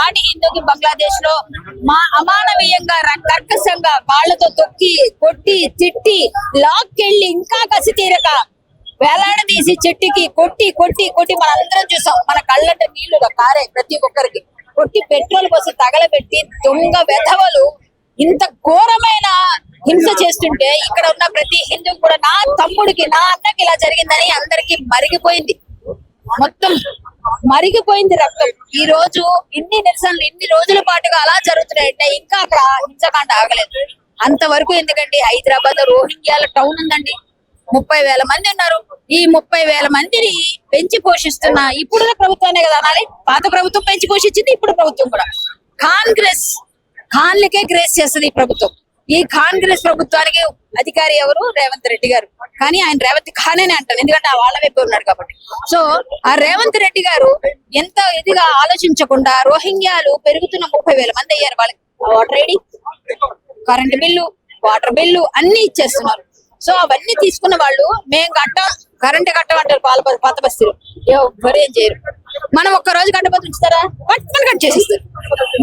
సాటి హిందూకి బంగ్లాదేశ్ లో అమానవీయంగా కర్కశంగా వాళ్లతో తొక్కి కొట్టి తిట్టి లాక్కెళ్ళి ఇంకా కసి తీరక వేలాడదీసి చెట్టుకి కొట్టి కొట్టి కొట్టి మనందరం చూసాం. మన కళ్ళంటే నీళ్లుగా కారే ప్రతి ఒక్కరికి కొట్టి పెట్రోల్ పోసి తగలబెట్టి దొంగ వెధవలు ఇంత ఘోరమైన హింస చేస్తుంటే ఇక్కడ ఉన్న ప్రతి హిందూ కూడా నా తమ్ముడికి నా అన్నకి ఇలా జరిగిందని అందరికి మరిగిపోయింది, మొత్తం మరిగిపోయింది రక్తం. ఈ రోజు ఇన్ని నిరసనలు ఇన్ని రోజుల పాటుగా అలా జరుగుతున్నాయంటే ఇంకా అక్కడ హింసకాండ ఆగలేదు. అంతవరకు ఎందుకండి, హైదరాబాద్ రోహింగ్యాల టౌన్ ఉందండి, 30,000 మంది ఉన్నారు. ఈ 30,000 మందిని పెంచి పోషిస్తున్న ఇప్పుడున్న ప్రభుత్వానే కదా అనాలి. పాత ప్రభుత్వం పెంచి పోషించింది, ఇప్పుడు ప్రభుత్వం కూడా. ఖాన్లకే గ్రేస్ చేస్తుంది ఈ ప్రభుత్వం. ఈ కాంగ్రెస్ ప్రభుత్వానికి అధికారి ఎవరు? రేవంత్ రెడ్డి గారు. కానీ ఆయన రేవంత్ ఖాన్ అని అంటారు, ఎందుకంటే ఆ వాళ్ళ వైపు ఉన్నాడు కాబట్టి. సో ఆ రేవంత్ రెడ్డి గారు ఎంత ఇదిగా ఆలోచించకుండా రోహింగ్యాలు పెరుగుతున్న 30,000 మంది అయ్యారు. వాళ్ళకి voter ID, current bill, water bill అన్ని ఇచ్చేస్తున్నారు. సో అవన్నీ తీసుకున్న వాళ్ళు మేము కరెంట్ కట్టమంటారు పాత బస్తీలు, ఎవరు ఏం చేయరు. మనం ఒక్క రోజు కట్టబోతు ఉంచుతారా? పట్టుకొని కట్ చేసేస్తారు.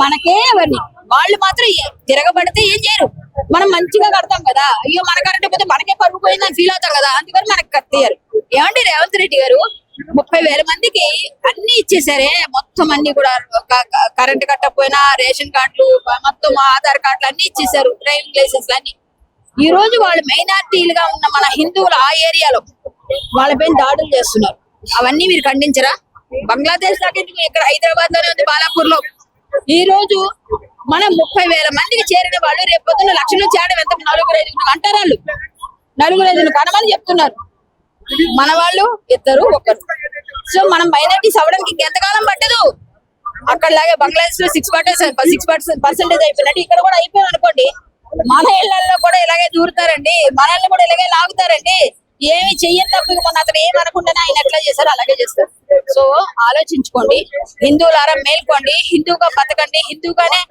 మనకే అవన్నీ, వాళ్ళు మాత్రం తిరగబడితే ఏం చేయరు. మనం మంచిగా కడతాం కదా, అయ్యో మన కరెంట్ పోతే మనకే పరుగు పోయిందని ఫీల్ అవుతాం కదా, అందుకని మనకు కట్టేయరు. ఏమండి రేవంత్ రెడ్డి గారు 30,000 మందికి అన్ని ఇచ్చేసారే, మొత్తం అన్ని కూడా కరెంట్ కట్టకపోయినా రేషన్ కార్డులు, మొత్తం ఆధార్ కార్డులు అన్ని ఇచ్చేసారు, డ్రైవింగ్ లైసెన్స్ అన్ని. ఈ రోజు వాళ్ళు మైనార్టీలుగా ఉన్న మన హిందువులు ఆ ఏరియాలో వాళ్ళపైన దాడులు చేస్తున్నారు. అవన్నీ మీరు ఖండించరా? బంగ్లాదేశ్ దాకా ఇక్కడ హైదరాబాద్ లోనే ఉంది, బాలాపూర్ లో. ఈ రోజు మనం 30,000 మందికి చేరిన వాళ్ళు రేపు పొద్దున్న లక్షలు చేయడం ఎంత? 4-5 అంటారు వాళ్ళు, 4-5 కనమని చెప్తున్నారు. మన వాళ్ళు ఇద్దరు ఒకరు. సో మనం మైనారిటీస్ అవ్వడానికి ఇంకెంతకాలం పట్టదు. అక్కడలాగే బంగ్లాదేశ్ లో 6% అయిపోయినట్టు ఇక్కడ కూడా అయిపోయింది అనుకోండి. మన ఇళ్లలో కూడా ఇలాగే దూరుతారండి, మనల్ని కూడా ఇలాగే లాగుతారండి. ఏమి చెయ్యని తప్ప మొన్న అతను ఏమనుకుంటేనే ఆయన ఎట్లా చేశారో అలాగే చేస్తారు. సో ఆలోచించుకోండి, హిందువులారా మేల్కోండి, హిందూగా బతకండి, హిందూగానే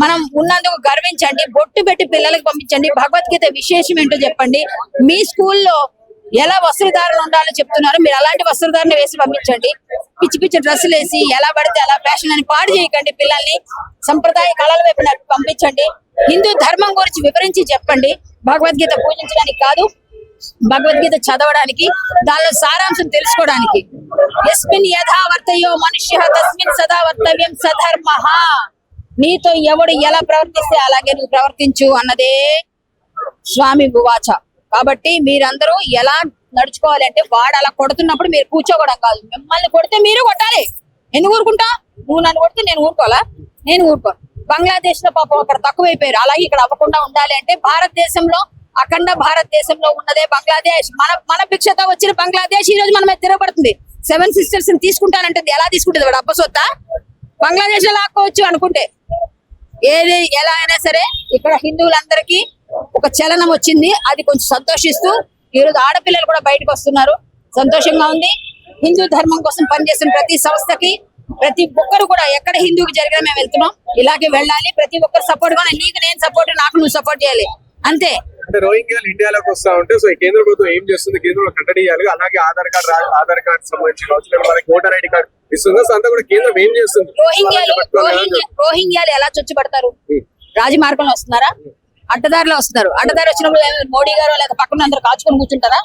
మనం ఉన్నందుకు గర్వించండి. బొట్టు పెట్టి పిల్లలకు పంపించండి, భగవద్గీత విశేషం ఏంటో చెప్పండి. మీ స్కూల్లో ఎలా వస్త్రధారణ ఉండాలో చెప్తున్నారు, మీరు అలాంటి వస్త్రధారణ వేసి పంపించండి. పిచ్చి పిచ్చి డ్రెస్సులు వేసి ఎలా పడితే అలా ఫ్యాషన్ అని పాడు చేయకండి. పిల్లల్ని సంప్రదాయ కళల వైపు పంపించండి. హిందూ ధర్మం గురించి వివరించి చెప్పండి. భగవద్గీత పూజించడానికి కాదు, భగవద్గీత చదవడానికి, దానిలో సారాంశం తెలుసుకోవడానికి. యస్మిన్ యథా వర్తయో మనుష్యః తస్మిన్ సదా వర్తవ్యం సధర్మః. నీతో ఎవడు ఎలా ప్రవర్తిస్తే అలాగే నువ్వు ప్రవర్తించు అన్నదే స్వామి ఉవాచ. కాబట్టి మీరందరూ ఎలా నడుచుకోవాలి అంటే, వాడు అలా కొడుతున్నప్పుడు మీరు కూర్చోకూడదు కాదు, మిమ్మల్ని కొడితే మీరు కొట్టాలి. ఎందుకు ఊరుకుంటా? నువ్వు నన్ను కొడితే నేను ఊరుకోవాలా? నేను ఊరుకోను. బంగ్లాదేశ్ లో పాపం అక్కడ తక్కువైపోయారు, అలాగే ఇక్కడ అవ్వకుండా ఉండాలి అంటే భారతదేశంలో, అఖండ భారతదేశంలో ఉన్నదే బంగ్లాదేశ్. మన భిక్షతో వచ్చిన బంగ్లాదేశ్ ఈ రోజు మన మీద తిరగబడుతుంది. 7 సిస్టర్స్ తీసుకుంటానంటుంది. ఎలా తీసుకుంటుంది? వాడు అబ్బసొత్తా? బంగ్లాదేశ్ లో లాక్కోవచ్చు అనుకుంటే. ఏది ఎలా అయినా సరే ఇక్కడ హిందువులందరికీ ఒక చలనం వచ్చింది, అది కొంచెం సంతోషిస్తూ ఈ రోజు ఆడపిల్లలు కూడా బయటకు వస్తున్నారు, సంతోషంగా ఉంది. హిందూ ధర్మం కోసం పనిచేస్తున్న ప్రతి సంస్థకి, ప్రతి ఒక్కరు కూడా ఎక్కడ హిందూకి జరిగినా మేము వెళ్తున్నాం, ఇలాగే వెళ్ళాలి. ప్రతి ఒక్కరు సపోర్ట్ గా, నీకు నేను సపోర్ట్, నాకు నువ్వు సపోర్ట్ చేయాలి, అంతే. అంటే రోహింగ్యాలు ఇండియాలోకి వస్తా ఉంటే సో కేంద్ర ప్రభుత్వం ఏం చేస్తుంది? కేంద్రంలో కట్టడి చేయాలి, అలాగే ఆధార్ కార్డు సంబంధించి కావచ్చు, మనకి ఓటర్ ఐడి కార్డు ఇస్తుంది. సో అంతా కూడా కేంద్రం ఏం చేస్తుంది? రోహింగ్యాలు ఎలా చొచ్చుపడతారు? రాజమార్గంలో వస్తున్నారా? అడ్డదారిలో వస్తున్నారు. అడ్డదారి వచ్చినప్పుడు మోడీ గారు లేదా పక్కన అందరూ కాచుకొని కూర్చుంటారా?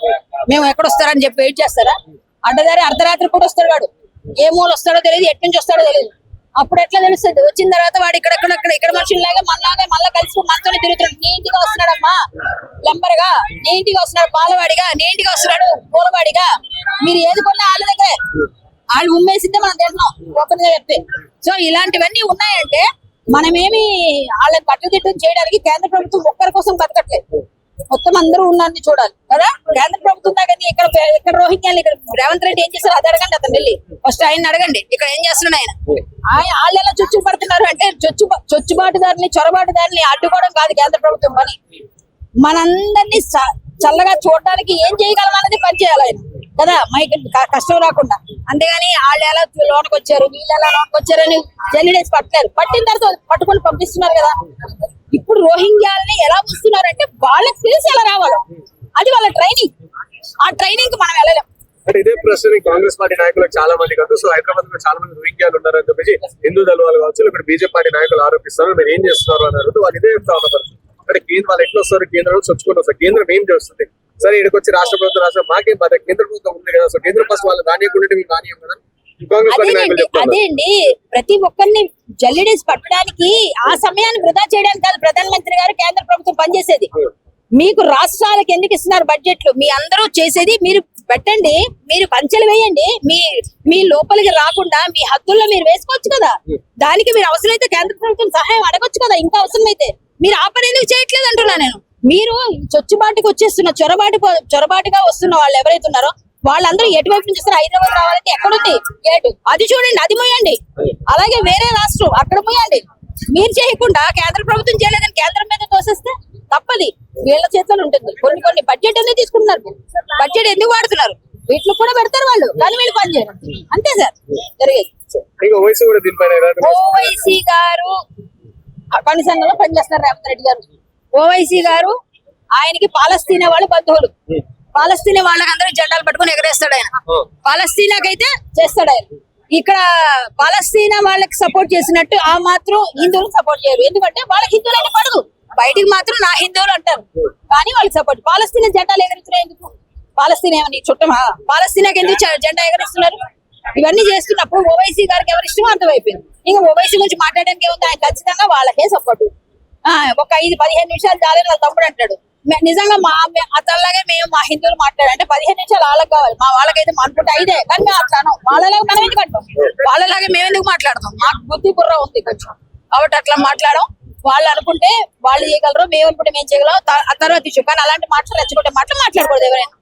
మేము ఎక్కడ వస్తారని చెప్పి వెయిట్ చేస్తారా? అడ్డదారి అర్ధరాత్రి కూడా వస్తాడు వాడు, ఏ మూల వస్తాడో తెలియదు, ఎటు నుంచి వస్తాడో తెలియదు. అప్పుడు ఎట్లా తెలుస్తుంది? వచ్చిన తర్వాత వాడు ఇక్కడ మనుషుల్లాగా మనలాగా మళ్ళీ కలిసి మనతోనే తిరుగుతున్నాడు. నీ ఇంటికి వస్తున్నాడమ్మా లంబర్గా, నీ ఇంటికి వస్తున్నాడు పాలవాడిగా, నీ ఇంటికి వస్తున్నాడు పూలవాడిగా. మీరు ఏది కొన్నా వాళ్ళ దగ్గరే, వాళ్ళు ఉమ్మేసిందే మనం తింటున్నాం ఓపెన్ గా చెప్తే. సో ఇలాంటివన్నీ ఉన్నాయంటే మనమేమి వాళ్ళని కట్టుదిట్టం చేయడానికి కేంద్ర ప్రభుత్వం ఒక్కరి కోసం బతకట్లేదు, మొత్తం అందరూ ఉన్నారని చూడాలి కదా. కేంద్ర ప్రభుత్వం కానీ ఇక్కడ రోహింగ్యాలు, ఇక్కడ రేవంత్ రెడ్డి ఏం చేస్తారు అది అడగండి. అతను వెళ్ళి ఫస్ట్ ఆయన అడగండి, ఇక్కడ ఏం చేస్తున్నాడు ఆయన. వాళ్ళు ఎలా చొచ్చు పడుతున్నారు అంటే, చొచ్చుబాటుదారుని, చొరబాటుదారుని అడ్డుకోవడం కాదు కేంద్ర ప్రభుత్వం పని. మనందరినీ చల్లగా చూడడానికి ఏం చేయగలం అనేది పని చేయాలి ఆయన కదా, మైకి కష్టం రాకుండా. అంతేగాని వాళ్ళు ఎలా లోనికి వచ్చారు, వీళ్ళు ఎలా లోనికి వచ్చారని జల్లిడేసి పట్టలేరు. పట్టిన తర్వాత పట్టుకొని పంపిస్తున్నారు కదా. ఇప్పుడు రోహింగ్యాలని ఎలా వస్తున్నారంటే వాళ్ళకి తెలిసి ఎలా రావాలి, అది వాళ్ళ ట్రైనింగ్. ఆ ట్రైనింగ్ కి మనం వెళ్ళలేం. అంటే ఇదే ప్రశ్న కాంగ్రెస్ పార్టీ నాయకులకు చాలా మంది కాదు. సో హైదరాబాద్ లో చాలా మంది రోహింగ్యాలు ఉన్నారని చెప్పేసి హిందూ దళాలు కావచ్చు, ఇక్కడ బీజేపీ పార్టీ నాయకులు ఆరోపిస్తారు. మీరు ఏం చేస్తున్నారు అని అడుగుతూ వాళ్ళు ఇదే చెప్తా ఉన్నారు. అంటే కేంద్ర వాళ్ళు ఎట్లా వస్తారు, కేంద్రం చొచ్చుకుంటారు సార్, కేంద్రం ఏం చేస్తుంది సరే, ఇక్కడికి వచ్చి రాష్ట్ర ప్రభుత్వం మాకేం బాధ, కేంద్ర ప్రభుత్వం ఉంది కదా. సో కేంద్ర ఫస్ట్ వాళ్ళు రానియకుంటే మీరు రానియం కదా. కాంగ్రెస్ పార్టీ నాయకులు చెప్తారు. అదే అండి, ప్రతి ఒక్కరిని జల్లిడేసి పట్టడానికి ఆ సమయాన్ని వృధా చేయడానికి కాదు ప్రధానమంత్రి గారు కేంద్ర ప్రభుత్వం పనిచేసేది. మీకు రాష్ట్రాలకు ఎందుకు ఇస్తున్నారు బడ్జెట్లు? మీ అందరూ చేసేది మీరు పెట్టండి, మీరు పంచెలు వేయండి, మీ లోపలికి రాకుండా మీ హద్దుల్లో మీరు వేసుకోవచ్చు కదా. దానికి మీరు అవసరమైతే కేంద్ర ప్రభుత్వం సహాయం అడగొచ్చు కదా. ఇంకా అవసరమైతే మీరు ఆ పని ఎందుకు చేయట్లేదు అంటున్నా నేను. మీరు చొచ్చుబాటుకు వచ్చేస్తున్న చొరబాటుగా వస్తున్న వాళ్ళు ఎవరైతే ఉన్నారో వాళ్ళందరూ ఎటువైపు నుంచి వస్తారు? హైదరాబాద్ రావాలంటే ఎక్కడుంది గేటు, అది చూడండి, అది మోయండి. అలాగే వేరే రాష్ట్రం అక్కడ మోయండి. మీరు చేయకుండా కేంద్ర ప్రభుత్వం చేయలేదని కేంద్రం మీద తోసేస్తే తప్పది, వీళ్ళ చేతిలో ఉంటుంది. కొన్ని బడ్జెట్ ఎందుకు తీసుకుంటున్నారు, బడ్జెట్ ఎందుకు వాడుతున్నారు, వీటిలో కూడా పెడతారు వాళ్ళు, కానీ వీళ్ళు పని చేయరు. అంతే సార్ జరిగేది. ఓవైసీ కూడా దీనిపైన ఓవైసీ గారు పని సంఘంలో పనిచేస్తున్నారు రేవంత్ రెడ్డి గారు. ఓవైసీ గారు ఆయనకి పాలస్తీనా వాళ్ళు బంధువులు. పాలస్తీనా వాళ్ళకందరూ జెండాలు పట్టుకొని ఎగరేస్తాడు ఆయన. పాలస్తీనాకైతే చేస్తాడు ఆయన. ఇక్కడ పాలస్తీనా వాళ్ళకి సపోర్ట్ చేసినట్టు ఆ మాత్రం హిందువులకు సపోర్ట్ చేయరు. ఎందుకంటే వాళ్ళకి హిందువులు అంటే పడదు, బయటికి మాత్రం నా హిందువులు అంటారు, కానీ వాళ్ళకి సపోర్ట్. పాలస్తీనా జెండాలు ఎగరేస్తున్నాయి ఎందుకు? పాలస్తీనా ఏమని చుట్టమా? పాలస్తీనాకి ఎందుకు జెండా ఎగరేస్తున్నారు? ఇవన్నీ చేస్తున్నప్పుడు ఓవైసీ గారికి ఎవరి ఇష్టమో అర్థమైపోయింది. ఇంకా ఓవైసీ గురించి మాట్లాడడానికి ఏముంది? ఆయన ఖచ్చితంగా వాళ్ళకే సపోర్ట్. ఒక 5-15 నిమిషాలు చాలని వాళ్ళ తమ్ముడు అంటాడు. నిజంగా అతనిలాగే మేము మా హిందువులు మాట్లాడంటే 15 నిమిషాలు వాళ్ళకి కావాలి. మా వాళ్ళకైతే అనుకుంటే 5, కానీ మేము అట్లాను. వాళ్ళలాగా మనం ఎందుకు అంటాం? వాళ్ళలాగే మేము ఎందుకు మాట్లాడతాం? మాకు బుద్ధి బుర్ర ఉంది కొంచెం, కాబట్టి అట్లా మాట్లాడడం. వాళ్ళు అనుకుంటే వాళ్ళు చేయగలరు, మేము అనుకుంటే మేము చేయగలం, ఆ తర్వాత ఇష్యూ. కానీ అలాంటి మాటలు రెచ్చగొట్టే మాటలు మాట్లాడకూడదు ఎవరైనా.